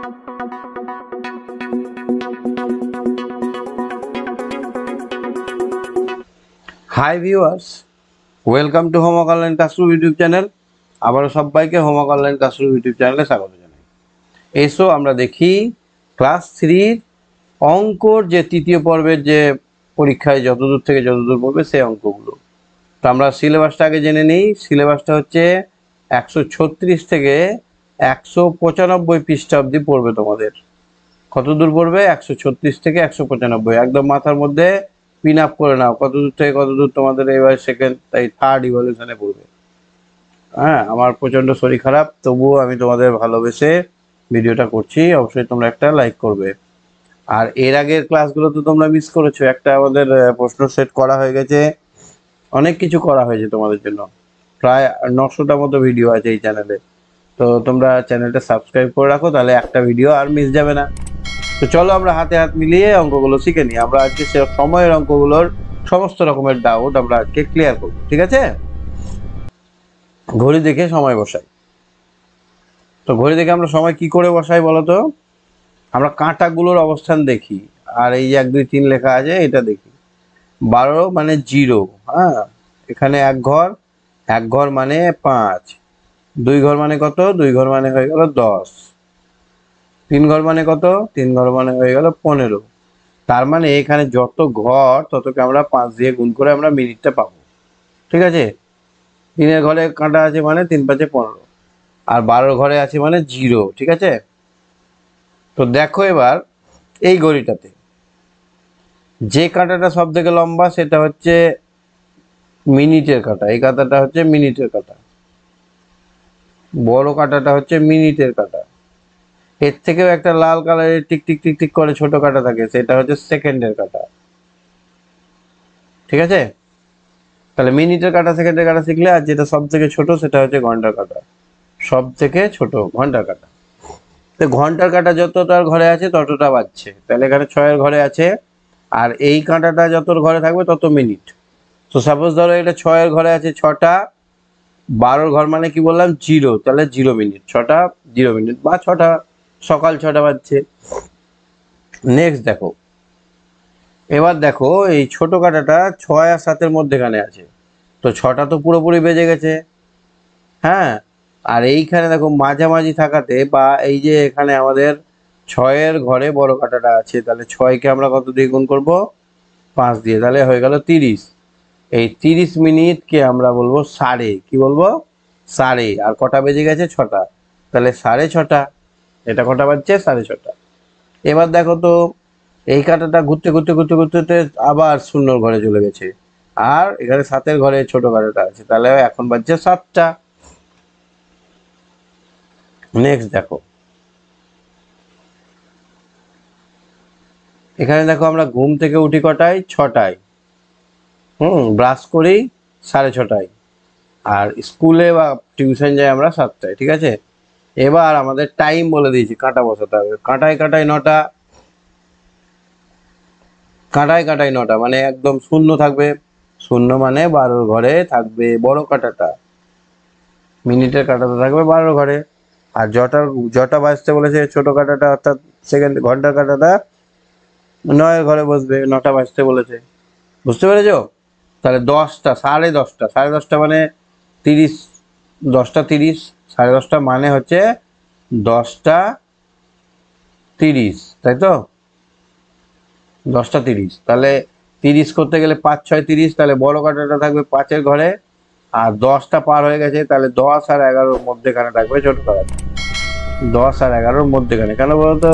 Hi viewers, welcome to homework online classroom YouTube channel. আবারও সবাইকে homework online classroom YouTube চ্যানেলে স্বাগত জানাই। এসো আমরা দেখি ক্লাস 3 অঙ্কর যে তৃতীয় পর্বের যে পরীক্ষায় যতদূর থেকে যতদূর পড়বে সেই অঙ্কগুলো। তো আমরা সিলেবাসটা আগে জেনে নিই। সিলেবাসটা হচ্ছে 136 থেকে 195 পৃষ্ঠা অবধি পড়বে তোমাদের। কতদূর পড়বে? 136 থেকে 195। একদম মাথার মধ্যে পিন আপ করে নাও কতদূর থেকে কতদূর তোমাদের এবার সেকেন্ড তাই থার্ড ইভ্যালুয়েশনে পড়বে। হ্যাঁ, আমার প্রচণ্ড শরীর খারাপ, তবুও আমি তোমাদের ভালোবেসে ভিডিওটা করছি। অবশ্যই তোমরা একটা লাইক করবে। আর এর আগের ক্লাসগুলো তো তোমরা মিস করেছো। একটা আমাদের প্রশ্ন সেট করা হয়ে গেছে, অনেক কিছু করা হয়েছে তোমাদের জন্য। প্রায় 900টা মতো ভিডিও আছে এই চ্যানেলে। তো তোমরা চ্যানেলটা সাবস্ক্রাইব করে রাখো, তাহলে একটা ভিডিও আর মিস যাবে না। তো চলো আমরা হাতে হাত মিলিয়ে অঙ্কগুলো শিখে নিই। আমরা আজকে সময়ের অঙ্কগুলোর সমস্ত রকমের ডাউট আমরা আজকে ক্লিয়ার করব, ঠিক আছে? ঘড়ি দেখে সময় বসাই। তো ঘড়ি দেখে আমরা সময় কি করে বসাই বলো তো? আমরা কাঁটাগুলোর অবস্থান দেখি, আর এই যে 1 2 3 লেখা আছে এটা দেখি। 12 মানে 0, হ্যাঁ, এখানে এক ঘর মানে 5, 2 ঘর মানে কত? 2 ঘর মানে হয়ে গেল 10, 3 ঘর মানে কত? 3 ঘর মানে হয়ে গেল 15। তার মানে এখানে যত ঘর ততকে আমরা 5 দিয়ে গুণ করে আমরা মিনিটটা পাবো, ঠিক আছে? 3-এর ঘরে কাঁটা আছে মানে 3 5 15, আর 12 ঘরে আছে মানে 0, ঠিক আছে? তো দেখো এবার এই ঘড়িটাতে যে কাঁটাটা সব থেকে লম্বা সেটা হচ্ছে মিনিটের কাঁটা। এই কাঁটাটা হচ্ছে মিনিটের কাঁটা, বড় কাঁটাটা হচ্ছে মিনিটের কাঁটা। এর থেকেও একটা লাল কালারের টিক টিক টিক টিক করে ছোট কাঁটা থাকে, সেটা হচ্ছে সেকেন্ডের কাঁটা, ঠিক আছে? তাহলে মিনিটের কাঁটা সেকেন্ডের কাঁটা শিখলে, আর যেটা সব থেকে ছোট সেটা হচ্ছে ঘন্টার কাঁটা। সব থেকে ছোট ঘন্টার কাঁটা। তো ঘন্টার কাঁটা যতটার ঘরে আছে ততটা বাজছে, তাহলে এখানে 6-এর ঘরে আছে, আর এই কাঁটাটা যত ঘরে থাকবে তত মিনিট। তো সাপোজ ধরো এটা 6-এর ঘরে আছে 6টা, 12-র ঘর মানে কি বললাম? 0, তাহলে 0 মিনিট, 6টা 0 মিনিট, বা 6টা সকাল 6টা বাজছে। নেক্সট দেখো, এবার দেখো এই ছোট কাঁটাটা 6 আর 7-এর মধ্যেখানে আছে, তো 6টা তো পুরোপুরি বেজে গেছে, হ্যাঁ। আর এইখানে দেখো মাঝামাঝি থাকাতে, বা এই যে এখানে আমাদের 6-এর ঘরে বড় কাঁটাটা আছে, তাহলে 6কে আমরা কত দিয়ে গুণ করবো? 5 দিয়ে, তাহলে হয়ে গেল 30। এই 30 মিনিটকে আমরা বলবো সাড়ে, কি বলবো? সাড়ে। আর কটা বেজে গেছে? 6টা, তাহলে 6:30। এটা কটা বাজছে? 6:30। এবার দেখো তো এই কাঁটাটা ঘুরতে ঘুরতে ঘুরতে ঘুরতে আবার 0-র ঘরে চলে গেছে, আর এখানে 7-এর ঘরে ছোট কাঁটাটা আছে, তাহলে এখন বাজছে 7টা। নেক্সট দেখো, এখানে দেখো আমরা ঘুম থেকে উঠি কটায়? 6টায়, ব্রাশ করি 6:30, আর স্কুলে বা টিউশন যাই আমরা 7টায়, ঠিক আছে? এবার আমাদের টাইম বলে দিয়েছি, কাঁটা বসাতে হবে। কাঁটায় কাঁটায় 9টা, কাঁটায় কাঁটায় 9টা, মানে একদম শূন্য থাকবে। শূন্য মানে 12-র ঘরে থাকবে বড় কাঁটাটা, মিনিটের কাঁটাটা থাকবে 12-র ঘরে। আর জটা বাজতে বলেছে ছোট কাঁটাটা, অর্থাৎ ঘন্টার কাঁটাটা 9-এর ঘরে বসবে, 9টা বাজতে বলেছে। বুঝতে পেরেছো? তাহলে 10টা, 10:30, 10:30 মানে 30, 10টা 30, 10:30 মানে হচ্ছে 10টা 30, তাই তো? 10টা 30, তাহলে 30 করতে গেলে 5 6 30, তাহলে বড় কাঁটাটা থাকবে 5-এর ঘরে, আর 10টা পার হয়ে গেছে, তাহলে 10 আর 11-র মধ্যেখানে থাকবে ছোট কাঁটাটা। 10 আর 11-র মধ্যেখানে কেন বলতো?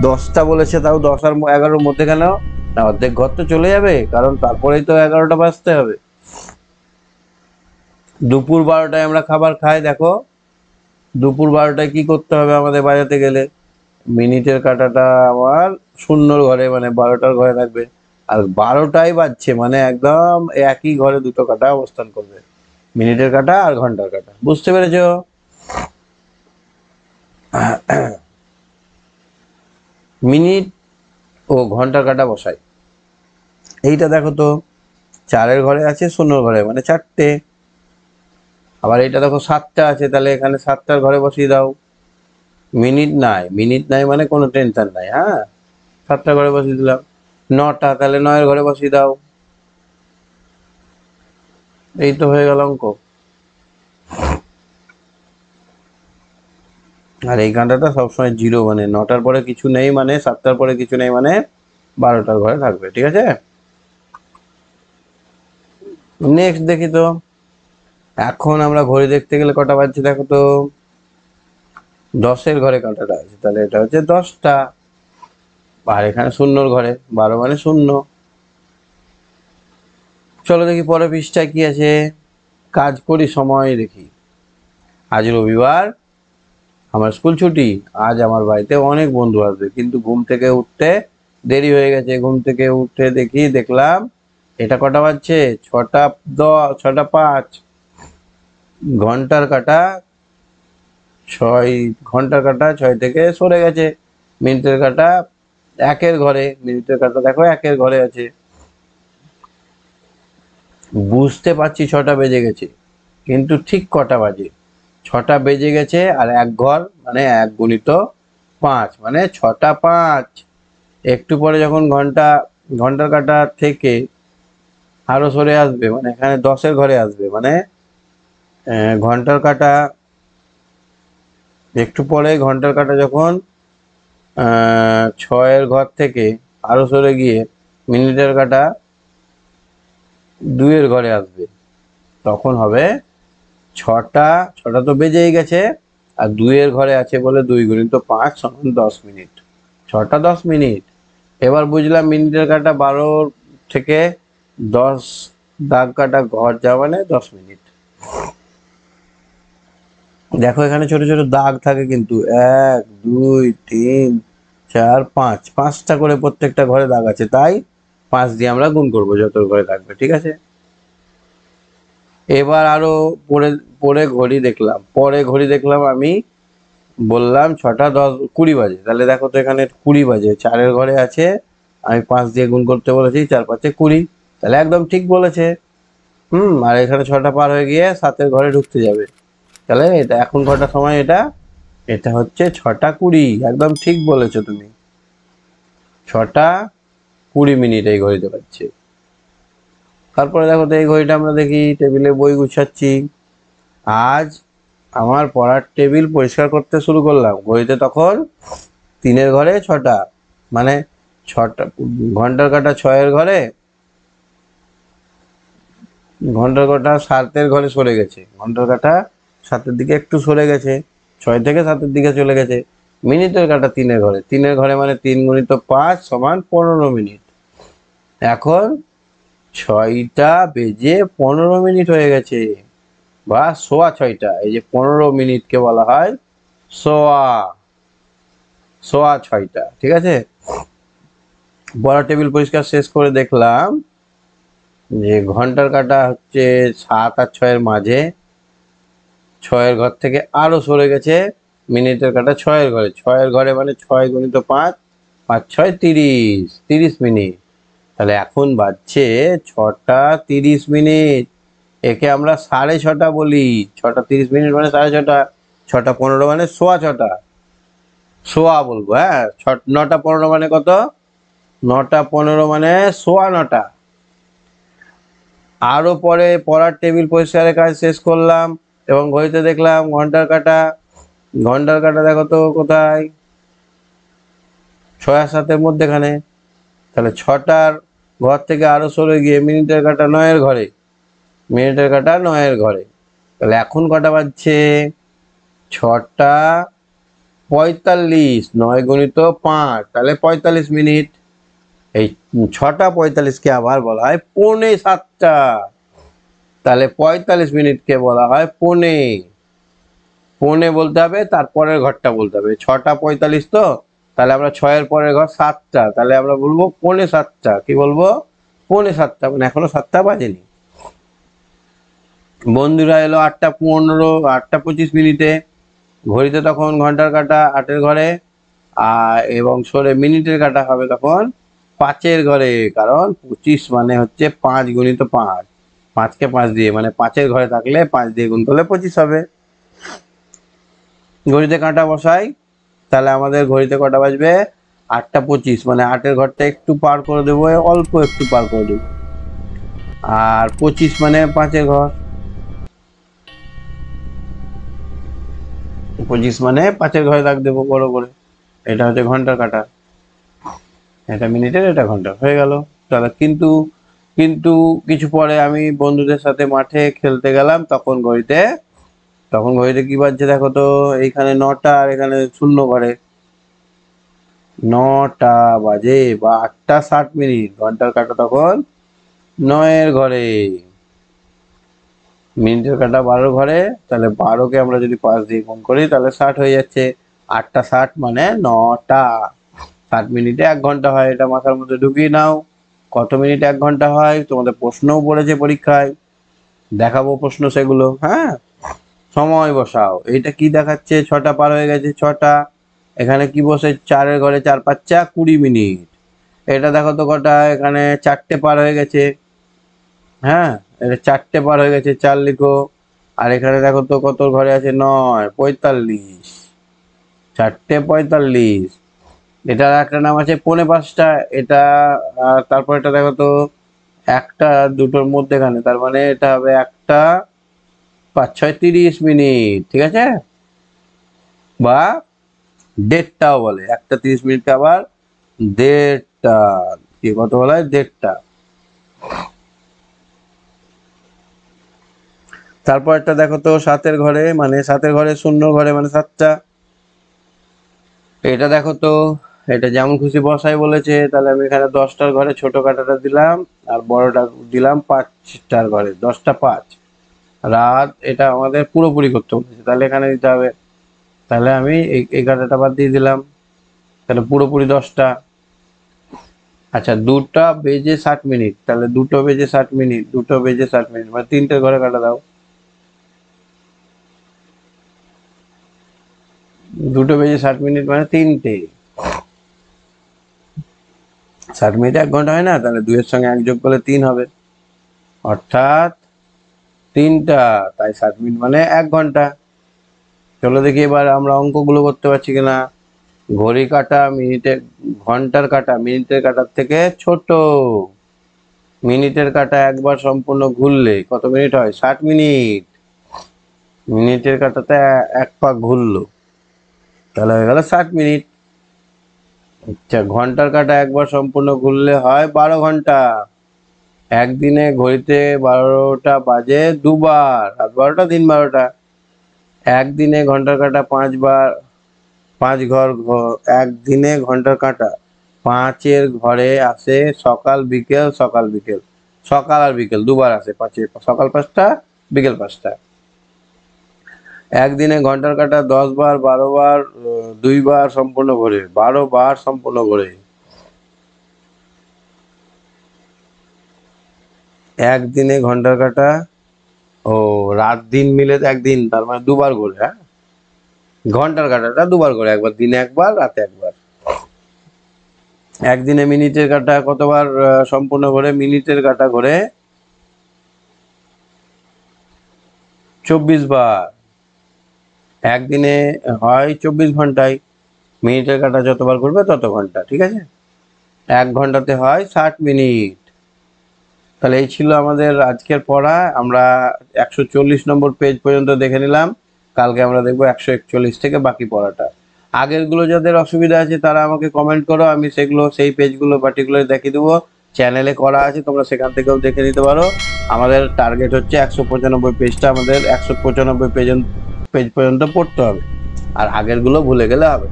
10টা বলেছে, তাও 10 আর 11-র মধ্যেখানে না, অর্ধেক ঘর তো চলে যাবে, কারণ তারপরেই তো 11টা বাজতে হবে। দুপুর 12টায় আমরা খাবার খাই। দেখো দুপুর 12টায় কি করতে হবে আমাদের বাজাতে গেলে? মিনিটের কাঁটাটা আমার 0-র ঘরে মানে 12টার ঘরে থাকবে, আর 12টাই বাজছে মানে একদম একই ঘরে দুটো কাঁটা অবস্থান করবে, মিনিটের কাঁটা আর ঘন্টার কাঁটা। বুঝতে পেরেছো? মিনিট ও ঘন্টার কাঁটা বসাই। এইটা দেখো তো 4-এর ঘরে আছে, 0-র ঘরে মানে 4টে। আবার এইটা দেখো 7টা আছে, তাহলে এখানে 7টার ঘরে বসিয়ে দাও। মিনিট নাই মানে কোনো টেনশন নাই। হ্যাঁ, 7টার ঘরে বসিয়ে দিলাম। 9টা, তাহলে 9-এর ঘরে বসিয়ে দাও। এই তো হয়ে গেল অঙ্ক। আর এই ঘন্টাটা সবসময় 0, মানে 9টার পরে কিছু নেই, মানে 7টার পরে কিছু নেই, মানে 12টার ঘরে থাকবে। ঠিক আছে, নেক্সট দেখি তো। এখন আমরা ঘড়ি দেখতে গেলে কটা বাজছে দেখো তো। 10-এর ঘরে কাঁটাটা আছে, তাহলে এটা হচ্ছে 10টা। আর এখানে শূন্যর ঘরে 12 মানে 0। চলো দেখি পরের পৃষ্ঠায় কি আছে। কাজ করি, সময় দেখি। আজ রবিবার, আমার স্কুল ছুটি। আজ আমার বাড়িতে অনেক বন্ধু আসবে, কিন্তু ঘুম থেকে উঠতে দেরি হয়ে গেছে। ঘুম থেকে উঠে দেখলাম এটা কটা বাজছে, 6টা 10, 6টা 5। ঘন্টার কাঁটা 6, ঘন্টার কাঁটা 6 থেকে সরে গেছে। মিনিটের কাঁটা 1-এর ঘরে, মিনিটের কাঁটা দেখো 1-এর ঘরে আছে। বুঝতে পারছি 6টা বেজে গেছে, কিন্তু ঠিক কটা বাজে? 6টা বেজে গেছে আর 1 ঘর মানে 1 গুণিত 5 মানে 6টা 5। একটু পরে যখন ঘন্টার কাঁটা থেকে আরো সরে আসবে, মানে এখানে 10-এর ঘরে আসবে, মানে ঘন্টার কাঁটা একটু পরে ঘন্টার কাঁটা যখন 6-এর ঘর থেকে আরো সরে গিয়ে মিনিটের কাঁটা 2-এর ঘরে আসবে, তখন হবে 6টা। 6টা তো বেজেই গেছে, আর 2-এর ঘরে আছে বলে 2 গুণিত 5 সমান 10 মিনিট। 6টা 10 মিনিট। এবার বুঝলাম মিনিটের কাঁটা 12 থেকে 10 দাগ কাটা ঘর যাওয়া মানে 10 মিনিট। দেখো এখানে ছোট ছোট দাগ থাকে কিন্তু, 1 2 3 4 5, 5টা করে প্রত্যেকটা ঘরে দাগ আছে, তাই 5 দিয়ে আমরা গুণ করবো যত ঘরে থাকবে। ঠিক আছে, এবার আরো পরে পরে ঘড়ি দেখলাম আমি, বললাম 6টা 10 20 বাজে। তাহলে দেখো তো এখানে 20 বাজে, 4-এর ঘরে আছে। আমি 5 দিয়ে গুণ করতে বলেছি, 4 5 20, তাহলে একদম ঠিক বলেছে। আর এখানে 6টা পার হয়ে গিয়ে 7-এর ঘরে ঢুকতে যাবে, তাহলে এটা এখন কটার সময়? এটা এটা হচ্ছে 6টা 20। একদম ঠিক বলেছো তুমি, 6টা 20 মিনিট এই ঘড়িতে পাচ্ছে। তারপরে দেখো তো এই ঘড়িটা আমরা দেখি, টেবিলে বই গুছাচ্ছি। আজ আমার পড়ার টেবিল পরিষ্কার করতে শুরু করলাম, ঘড়িতে তখন 3-এর ঘরে 6টা, মানে 6টা। ঘন্টার কাঁটা 6-এর ঘরে, ঘন্টার কাঁটা 7-এর ঘরে সরে গেছে। ঘন্টার কাঁটা 7-এর দিকে একটু সরে গেছে, 6 থেকে 7-এর দিকে চলে গেছে। মিনিটের কাঁটা 3-এর ঘরে, 3-এর ঘরে মানে 3 গুণিত 5 সমান 15 মিনিট। এখন 6টা বেজে 15 মিনিট হয়ে গেছে, বা সোয়া 6টা। এই যে 15 মিনিটকে বলা হয় সোয়া সোয়া 6টা। ঠিক আছে, পড়ার টেবিল পরিষ্কার শেষ করে দেখলাম যে ঘন্টার কাঁটা হচ্ছে 7 আর 6-এর মাঝে, 6-এর ঘর থেকে আরো সরে গেছে। মিনিটের কাঁটা 6-এর ঘরে, 6-এর ঘরে মানে 6 গুণিত 5, 5 6 30, 30 মিনিট। তাহলে এখন বাজছে 6টা 30 মিনিট। একে আমরা 6:30 বলি। 6টা 30 মিনিট মানে 6:30। 6টা 15 মানে সোয়া 6টা, সোয়া বলবো। হ্যাঁ, 9টা 15 মানে কত? 9টা 15 মানে সোয়া 9টা। আরো পরে পড়ার টেবিল পরিষ্কারের কাজ শেষ করলাম এবং ঘড়িতে দেখলাম ঘন্টার কাঁটা দেখো তো কোথায়, 6 আর 7-এর মধ্যেখানে। তাহলে 6টার ঘর থেকে আরো সরে গিয়ে মিনিটের কাঁটা 9-এর ঘরে, মিনিটের কাঁটা 9-এর ঘরে। তাহলে এখন কটা বাজছে? 6টা 45, 9 গুণিত 5, তাহলে 45 মিনিট। এই 6টা 45কে আবার বলা হয় পৌনে 7টা। তাহলে 45 মিনিটকে বলা হয় পৌনে। পৌনে বলতে হবে, তারপরের ঘরটা বলতে হবে। 6টা 45 তো, তাহলে আমরা 6-এর পরের ঘর 7টা, তাহলে আমরা বলবো পৌনে 7টা। কি বলবো? পৌনে 7টা, মানে এখনো 7টা বাজেনি। বন্ধুরা এলো 8টা 15, 8টা 25 মিনিটে। ঘড়িতে তখন ঘন্টার কাঁটা 8-এর ঘরে, এবং সরে মিনিটের কাঁটা হবে তখন 5-এর ঘরে, কারণ 25 মানে হচ্ছে 5 গুণিত 5, 5কে 5 দিয়ে, মানে 5-এর ঘরে থাকলে 5 দিয়ে গুণ করলে 25 হবে। ঘড়িতে কাঁটা বসাই, তাহলে আমাদের ঘড়িতে কটা বাজবে? 8:25, মানে 8-এর ঘরটা একটু পার করে দেবো, অল্প একটু পার করে দেবো। আর 25 মানে 5-এর ঘর, 25 মানে 5-এর ঘরে দাগ দেবো বড় করে। এটা হচ্ছে ঘন্টার কাঁটা, এটা মিনিটের, এটা ঘন্টা, হয়ে গেল। তাহলে কিন্তু কিন্তু কিছু পরে আমি বন্ধুদের সাথে মাঠে খেলতে গেলাম, তখন ঘড়িতে কি বাজছে দেখো তো, এইখানে 9টা আর এখানে 0 ঘরে 9টা বাজে বা 8:60, ঘন্টার কাঁটা তখন 9-এর ঘরে, মিনিটের কাঁটা 12 ঘরে। তাহলে 12কে আমরা যদি 5 দিয়ে গুণ করি তাহলে 60 হয়ে যাচ্ছে। 8:60 মানে 9টা। 60 মিনিটে 1 ঘন্টা হয়, এটা মাথার মধ্যে ঢুকিয়ে নাও। কত মিনিটে 1 ঘন্টা হয় তোমাদের প্রশ্নও পড়েছে পরীক্ষায়, দেখাবো প্রশ্ন সেগুলো। হ্যাঁ, সময় বসাও। এইটা কি দেখাচ্ছে? 6টা পার হয়ে গেছে, 6টা। এখানে কি বসে? 4-এর ঘরে 4×5 = 20 মিনিট। এটা দেখো তো কটা? এখানে 4টে পার হয়ে গেছে। হ্যাঁ, এটা 4টে পার হয়ে গেছে, 4 লিখো। আর এখানে দেখো তো কত ঘরে আছে? 9, 45, 4টে 45। এটার একটা নাম আছে 4:45। এটা তারপর এটা দেখো তো, একটা দুটোর মধ্যেখানে, তার মানে এটা হবে 1:05, 6:30 ঠিক আছে? বা 1:30টাও বলে, 1:30 আবার 1:30, কি কত বলা হয়? 1:30। তারপর একটা দেখো তো 7-এর ঘরে, মানে 7-এর ঘরে 0 ঘরে মানে 7টা। এটা দেখো তো, এটা যেমন খুশি বসাই বলেছে, তাহলে আমি এখানে 10টার ঘরে ছোট কাঁটাটা দিলাম আর বড়টা দিলাম 5টার ঘরে, 10টা 5 রাত। এটা আমাদের পুরোপুরি করতে বলেছে, তাহলে এখানে দিতে হবে। তাহলে আমি এই কাঁটাটা বাদ দিয়ে দিলাম, তাহলে পুরোপুরি 10টা। আচ্ছা, 2:60, তাহলে 2:60, 2:60 মানে 3টের ঘরে কাটা দাও। 2:60 মানে 3টে। 60 মিনিটে 1 ঘন্টা হয় না? তাহলে 2-এর সঙ্গে 1 যোগ করলে 3 হবে, অর্থাৎ 3টা। তাই 60 মিনিট মানে 1 ঘন্টা। চলো দেখি এবার আমরা অঙ্কগুলো করতে পারছি কিনা। ঘড়ি কাঁটা ঘন্টার কাঁটা মিনিটের কাঁটার থেকে ছোট। মিনিটের কাঁটা একবার সম্পূর্ণ ঘুরলে কত মিনিট হয়? 60 মিনিট। মিনিটের কাঁটাতে 1 পাক ঘুরলো, তাহলে হয়ে গেল 60 মিনিট। আচ্ছা, ঘন্টার কাঁটা একবার সম্পূর্ণ ঘুরলে হয় 12 ঘন্টা। একদিনে ঘড়িতে 12টা বাজে দুবার, রাত 12টা দিন 12টা। একদিনে ঘন্টার কাঁটা 5 বার, 5 ঘর। একদিনে ঘন্টার কাঁটা 5-এর ঘরে আসে সকাল বিকেল, সকাল বিকেল, সকাল আর বিকেল দুবার আসে 5-এ, সকাল 5টা বিকেল 5টা। একদিনে ঘন্টার কাঁটা 10 বার, 12 বার, 2 বার সম্পূর্ণ ঘোরে, 12 বার সম্পূর্ণ ঘোরে। একদিনে ঘন্টার কাঁটা, ও রাত দিন মিলে একদিন, তার মানে 2বার ঘোরে। হ্যাঁ, ঘন্টার কাঁটাটা 2বার ঘোরে, একবার দিনে, একবার রাতে, একবার। একদিনে মিনিটের কাঁটা কতবার সম্পূর্ণ ঘোরে? মিনিটের কাঁটা ঘোরে 24 বার। একদিনে হয় 24 ঘন্টায়, মিনিটের কাঁটা যতবার ঘুরবে তত ঘন্টা, ঠিক আছে? 1 ঘন্টাতে হয় 60 মিনিট। তাহলে এই ছিল আমাদের আজকের পড়া। আমরা 140 নম্বর পেজ পর্যন্ত দেখে নিলাম। কালকে আমরা দেখবো 141 থেকে বাকি পড়াটা। আগেরগুলো যাদের অসুবিধা আছে তারা আমাকে কমেন্ট করো, আমি সেগুলো, সেই পেজগুলো পার্টিকুলার দেখিয়ে দেবো। চ্যানেলে করা আছে, তোমরা সেখান থেকেও দেখে নিতে পারো। আমাদের টার্গেট হচ্ছে 195 পেজটা, আমাদের 195 পেজ পর্যন্ত পড়তে হবে। আর আগেরগুলো ভুলে গেলে হবে।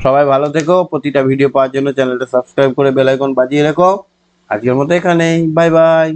সবাই ভালো থেকো। প্রতিটা ভিডিও পাওয়ার জন্য চ্যানেলটা সাবস্ক্রাইব করে বেল আইকন বাজিয়ে রেখো। আজকের মতো এখানেই, বাই বাই।